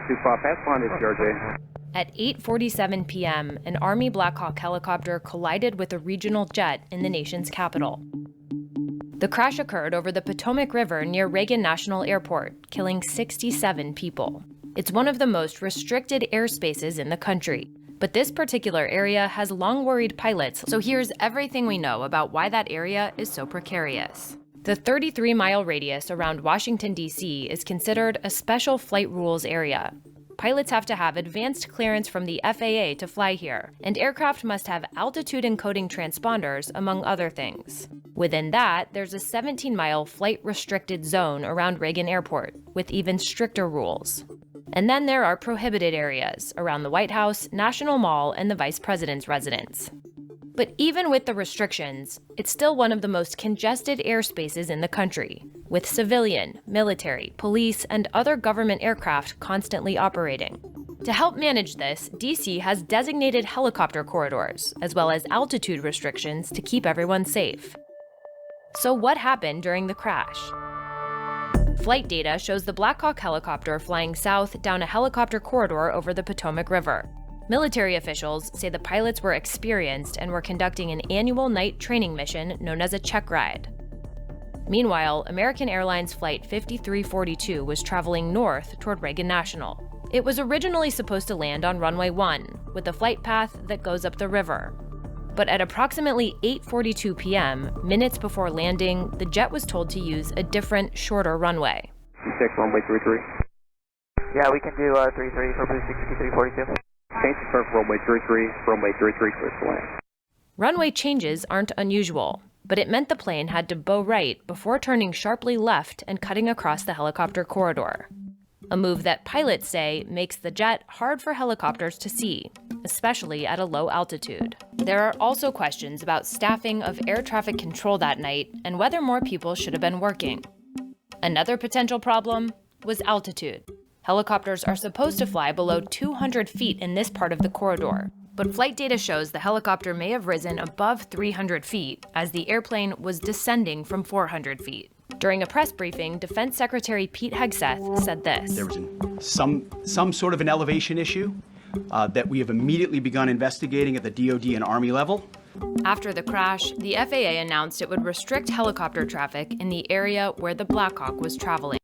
Flight 25, pass line is CRJ. At 8:47 p.m., an Army Black Hawk helicopter collided with a regional jet in the nation's capital. The crash occurred over the Potomac River near Reagan National Airport, killing 67 people. It's one of the most restricted airspaces in the country. But this particular area has long worried pilots, so here's everything we know about why that area is so precarious. The 33-mile radius around Washington, D.C. is considered a special flight rules area. Pilots have to have advanced clearance from the FAA to fly here, and aircraft must have altitude encoding transponders, among other things. Within that, there's a 17-mile flight-restricted zone around Reagan Airport, with even stricter rules. And then there are prohibited areas around the White House, National Mall, and the Vice President's residence. But even with the restrictions, it's still one of the most congested airspaces in the country, with civilian, military, police, and other government aircraft constantly operating. To help manage this, DC has designated helicopter corridors, as well as altitude restrictions to keep everyone safe. So what happened during the crash? Flight data shows the Black Hawk helicopter flying south down a helicopter corridor over the Potomac River. Military officials say the pilots were experienced and were conducting an annual night training mission known as a check ride. Meanwhile, American Airlines Flight 5342 was traveling north toward Reagan National. It was originally supposed to land on runway 1, with a flight path that goes up the river. But at approximately 8:42 p.m., minutes before landing, the jet was told to use a different, shorter runway. Check runway 33. Yeah, we can do 33 for Blue 6342. Change to start runway 33, clear to land. Runway changes aren't unusual, but it meant the plane had to bow right before turning sharply left and cutting across the helicopter corridor. A move that pilots say makes the jet hard for helicopters to see, especially at a low altitude. There are also questions about staffing of air traffic control that night and whether more people should have been working. Another potential problem was altitude. Helicopters are supposed to fly below 200 feet in this part of the corridor, but flight data shows the helicopter may have risen above 300 feet as the airplane was descending from 400 feet. During a press briefing, Defense Secretary Pete Hegseth said this. There was some sort of an elevation issue that we have immediately begun investigating at the DoD and Army level. After the crash, the FAA announced it would restrict helicopter traffic in the area where the Black Hawk was traveling.